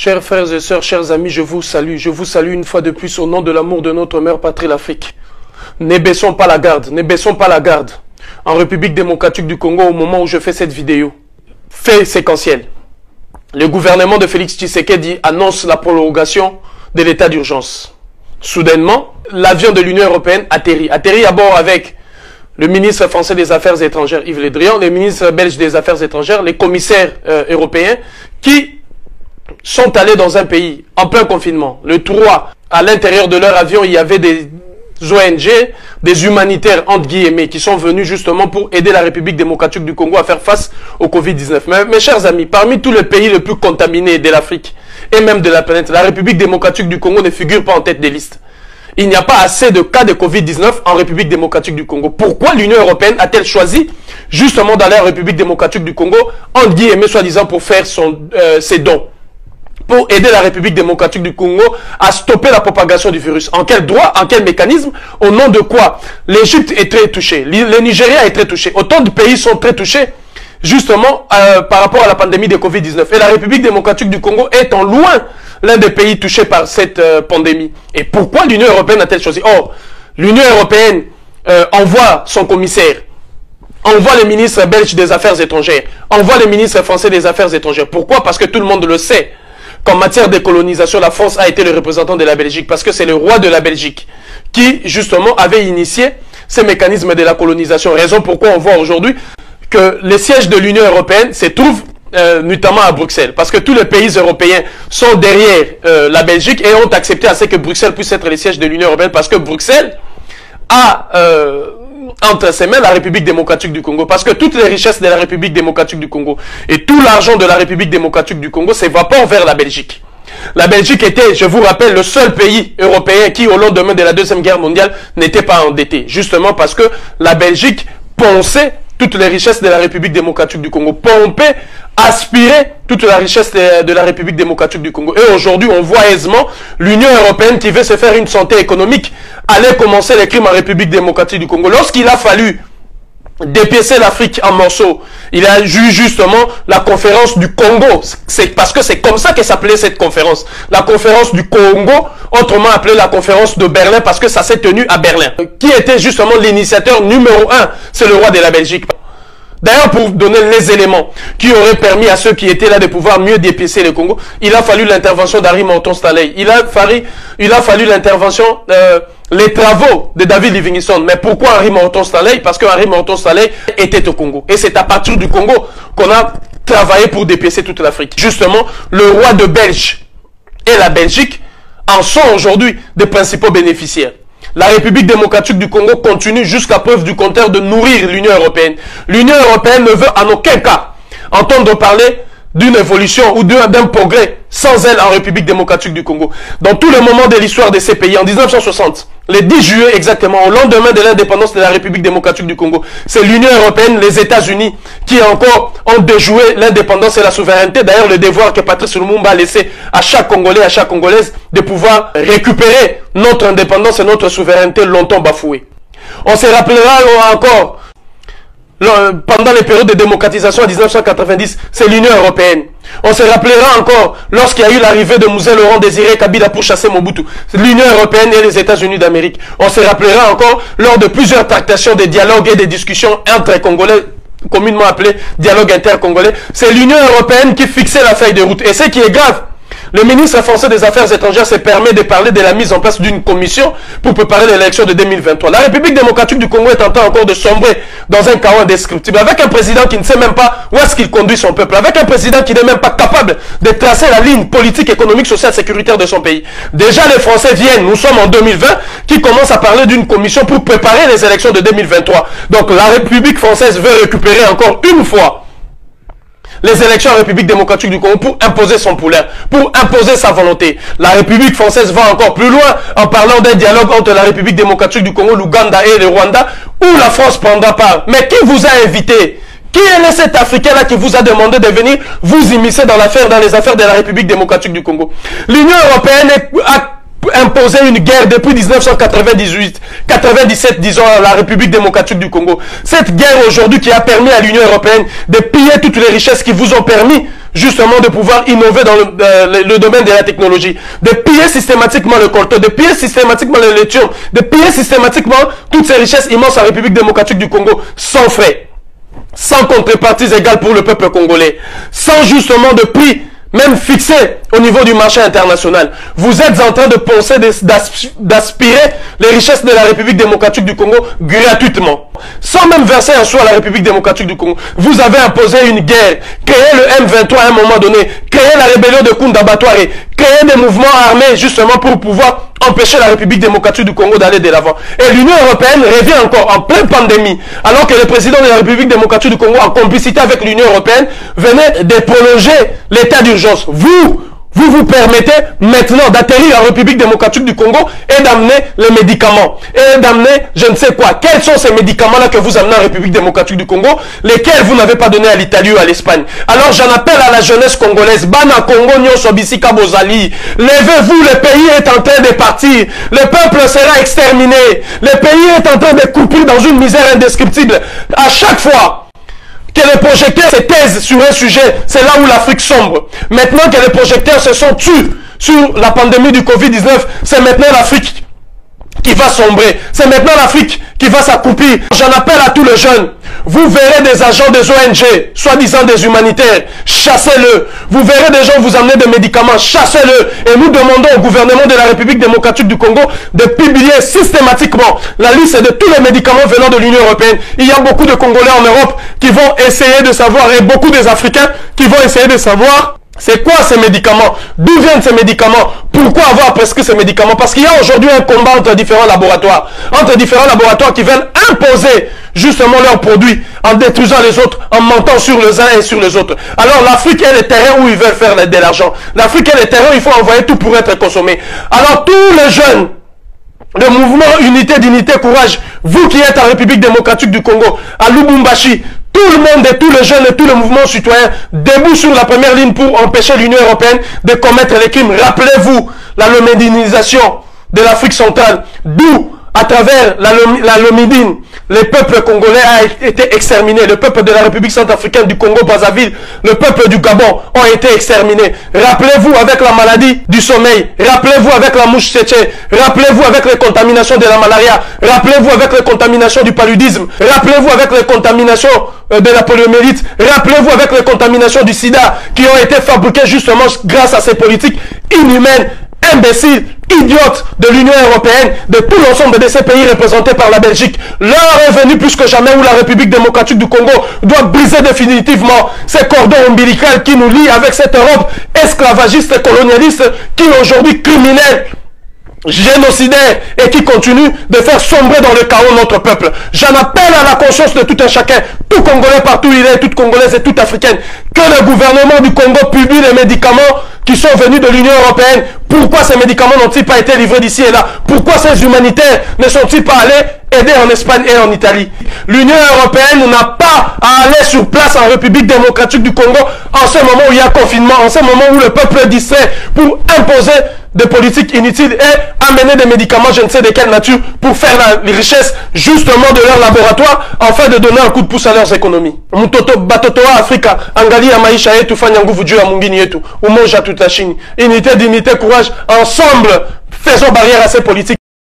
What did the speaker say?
Chers frères et sœurs, chers amis, je vous salue une fois de plus au nom de l'amour de notre mère patrie, l'Afrique. Ne baissons pas la garde, ne baissons pas la garde. En République démocratique du Congo, au moment où je fais cette vidéo, fait séquentiel. Le gouvernement de Félix Tshisekedi annonce la prolongation de l'état d'urgence. Soudainement, l'avion de l'Union européenne atterrit à bord avec le ministre français des Affaires étrangères, Yves Le Drian, le ministre belge des Affaires étrangères, les commissaires européens qui sont allés dans un pays en plein confinement. Le 3, à l'intérieur de leur avion, il y avait des ONG, des humanitaires, entre guillemets, qui sont venus justement pour aider la République démocratique du Congo à faire face au Covid-19. Mais mes chers amis, parmi tous les pays les plus contaminés de l'Afrique et même de la planète, la République démocratique du Congo ne figure pas en tête des listes. Il n'y a pas assez de cas de Covid-19 en République démocratique du Congo. Pourquoi l'Union européenne a-t-elle choisi justement d'aller en République démocratique du Congo, entre guillemets, soi-disant pour faire ses dons, pour aider la République démocratique du Congo à stopper la propagation du virus? En quel droit, en quel mécanisme, au nom de quoi? L'Égypte est très touchée, le Nigeria est très touché, autant de pays sont très touchés justement par rapport à la pandémie de Covid-19. Et la République démocratique du Congo est en loin l'un des pays touchés par cette pandémie. Et pourquoi l'Union européenne a-t-elle choisi? Or, l'Union européenne envoie son commissaire, envoie le ministre belge des Affaires étrangères, envoie le ministre français des Affaires étrangères. Pourquoi? Parce que tout le monde le sait qu'en matière de colonisation, la France a été le représentant de la Belgique, parce que c'est le roi de la Belgique qui, justement, avait initié ces mécanismes de la colonisation. Raison pourquoi on voit aujourd'hui que les sièges de l'Union européenne se trouvent notamment à Bruxelles, parce que tous les pays européens sont derrière la Belgique et ont accepté à ce que Bruxelles puisse être les sièges de l'Union européenne, parce que Bruxelles a entre ses mains la République démocratique du Congo, parce que toutes les richesses de la République démocratique du Congo et tout l'argent de la République démocratique du Congo s'évapore vers la Belgique. La Belgique était, je vous rappelle, le seul pays européen qui, au lendemain de la Deuxième Guerre mondiale, n'était pas endetté, justement parce que la Belgique ponçait toutes les richesses de la République démocratique du Congo, pompait, aspirait toute la richesse de la République démocratique du Congo. Et aujourd'hui, on voit aisément l'Union européenne qui veut se faire une santé économique aller commencer les crimes en République démocratique du Congo. Lorsqu'il a fallu dépiécer l'Afrique en morceaux, il a eu justement la conférence du Congo. C'est parce que c'est comme ça que s'appelait cette conférence. La conférence du Congo, autrement appelée la conférence de Berlin, parce que ça s'est tenu à Berlin. Qui était justement l'initiateur numéro 1? C'est le roi de la Belgique. D'ailleurs, pour donner les éléments qui auraient permis à ceux qui étaient là de pouvoir mieux dépiécer le Congo, il a fallu l'intervention d'Henri Morton-Stanley. Il a fallu l'intervention, les travaux de David Livingstone. Mais pourquoi Henri Morton-Stanley? Parce que Henri Morton-Stanley était au Congo. Et c'est à partir du Congo qu'on a travaillé pour dépiécer toute l'Afrique. Justement, le roi de Belge et la Belgique en sont aujourd'hui des principaux bénéficiaires. La République démocratique du Congo continue jusqu'à preuve du contraire de nourrir l'Union européenne. L'Union européenne ne veut en aucun cas entendre parler d'une évolution ou d'un progrès sans elle en République démocratique du Congo. Dans tous les moments de l'histoire de ces pays, en 1960, le 10 juillet exactement, au lendemain de l'indépendance de la République démocratique du Congo, c'est l'Union européenne, les États-Unis, qui encore ont déjoué l'indépendance et la souveraineté. D'ailleurs, le devoir que Patrice Lumumba a laissé à chaque Congolais, à chaque Congolaise, de pouvoir récupérer notre indépendance et notre souveraineté longtemps bafouée. On se rappellera encore, pendant les périodes de démocratisation en 1990, c'est l'Union européenne. On se rappellera encore lorsqu'il y a eu l'arrivée de Mouzé Laurent Désiré Kabila pour chasser Mobutu. L'Union européenne et les États-Unis d'Amérique. On se rappellera encore lors de plusieurs tractations, des dialogues et des discussions entre Congolais, communément appelés dialogue inter-congolais. C'est l'Union européenne qui fixait la feuille de route. Et ce qui est grave, le ministre français des Affaires étrangères se permet de parler de la mise en place d'une commission pour préparer l'élection de 2023. La République démocratique du Congo est en train encore de sombrer dans un chaos indescriptible, avec un président qui ne sait même pas où est-ce qu'il conduit son peuple, avec un président qui n'est même pas capable de tracer la ligne politique, économique, sociale, sécuritaire de son pays. Déjà, les Français viennent, nous sommes en 2020, qui commencent à parler d'une commission pour préparer les élections de 2023. Donc, la République française veut récupérer encore une fois les élections en République démocratique du Congo pour imposer son poulain, pour imposer sa volonté. La République française va encore plus loin en parlant d'un dialogue entre la République démocratique du Congo, l'Ouganda et le Rwanda, où la France prendra part. Mais qui vous a invité? Qui est cet Africain-là qui vous a demandé de venir vous immiscer dans les affaires de la République démocratique du Congo? L'Union européenne a imposé une guerre depuis 1997, disons, à la République démocratique du Congo. Cette guerre aujourd'hui qui a permis à l'Union européenne de piller toutes les richesses qui vous ont permis justement de pouvoir innover dans le domaine de la technologie, de piller systématiquement le coltan, de piller systématiquement le lithium, de piller systématiquement toutes ces richesses immenses en République démocratique du Congo, sans frais, sans contreparties égales pour le peuple congolais, sans justement de prix même fixé au niveau du marché international. Vous êtes en train de penser d'aspirer les richesses de la République démocratique du Congo gratuitement, sans même verser un sou à la République démocratique du Congo. Vous avez imposé une guerre, créé le M23 à un moment donné, créé la rébellion de Kunda Batouare, créé des mouvements armés justement pour pouvoir empêcher la République démocratique du Congo d'aller de l'avant. Et l'Union européenne revient encore en pleine pandémie, alors que le président de la République démocratique du Congo, en complicité avec l'Union européenne, venait de prolonger l'état d'urgence. Vous permettez maintenant d'atterrir en République démocratique du Congo et d'amener les médicaments. Et d'amener je ne sais quoi. Quels sont ces médicaments-là que vous amenez en République démocratique du Congo, lesquels vous n'avez pas donné à l'Italie ou à l'Espagne? Alors j'en appelle à la jeunesse congolaise. Bana Congo Nyonso Bisika Bozali. Levez-vous, le pays est en train de partir. Le peuple sera exterminé. Le pays est en train de couper dans une misère indescriptible. À chaque fois que les projecteurs se taisent sur un sujet, c'est là où l'Afrique sombre. Maintenant que les projecteurs se sont tués sur la pandémie du Covid-19, c'est maintenant l'Afrique qui va sombrer. C'est maintenant l'Afrique qui va s'accouplir. J'en appelle à tous les jeunes. Vous verrez des agents des ONG, soi-disant des humanitaires, chassez-le. Vous verrez des gens vous amener des médicaments, chassez-le. Et nous demandons au gouvernement de la République démocratique du Congo de publier systématiquement la liste de tous les médicaments venant de l'Union européenne. Il y a beaucoup de Congolais en Europe qui vont essayer de savoir, et beaucoup des Africains qui vont essayer de savoir c'est quoi ces médicaments, d'où viennent ces médicaments, pourquoi avoir prescrit ces médicaments. Parce qu'il y a aujourd'hui un combat entre différents laboratoires qui veulent imposer justement leurs produits en détruisant les autres, en mentant sur les uns et sur les autres. Alors l'Afrique est le terrain où ils veulent faire de l'argent. L'Afrique est le terrain où il faut envoyer tout pour être consommé. Alors tous les jeunes, le mouvement Unité, Dignité, Courage, vous qui êtes en République démocratique du Congo, à Lubumbashi, tout le monde et tous les jeunes et tous les mouvements citoyens debout sur la première ligne pour empêcher l'Union européenne de commettre les crimes. Rappelez-vous la lomédinisation de l'Afrique centrale, d'où à travers la Lomédine, les peuples congolais ont été exterminés. Le peuple de la République centrafricaine du Congo-Brazzaville, le peuple du Gabon ont été exterminés. Rappelez-vous avec la maladie du sommeil, rappelez-vous avec la mouche tchétché, rappelez-vous avec les contaminations de la malaria, rappelez-vous avec les contaminations du paludisme, rappelez-vous avec les contaminations de la poliomyélite, rappelez-vous avec les contaminations du sida qui ont été fabriquées justement grâce à ces politiques inhumaines, imbéciles, idiotes de l'Union européenne, de tout l'ensemble de ces pays représentés par la Belgique. L'heure est venue plus que jamais où la République démocratique du Congo doit briser définitivement ces cordons ombilicaux qui nous lient avec cette Europe esclavagiste et colonialiste qui est aujourd'hui criminelle, génocidaire et qui continue de faire sombrer dans le chaos notre peuple. J'en appelle à la conscience de tout un chacun, tout Congolais partout où il est, toute Congolaise et toute Africaine, que le gouvernement du Congo publie les médicaments qui sont venus de l'Union européenne. Pourquoi ces médicaments n'ont-ils pas été livrés d'ici et là? Pourquoi ces humanitaires ne sont-ils pas allés aider en Espagne et en Italie? L'Union européenne n'a pas à aller sur place en République démocratique du Congo en ce moment où il y a confinement, en ce moment où le peuple est distrait, pour imposer des politiques inutiles et amener des médicaments je ne sais de quelle nature pour faire la richesse justement de leur laboratoire afin de donner un coup de pouce à leurs économies. Mutoto batotoa Afrika angalia maisha yetu, fanya nguvu juu ya mwingine yetu, umoja tutashinda. Unité, dignité, courage, ensemble faisons barrière à ces politiques.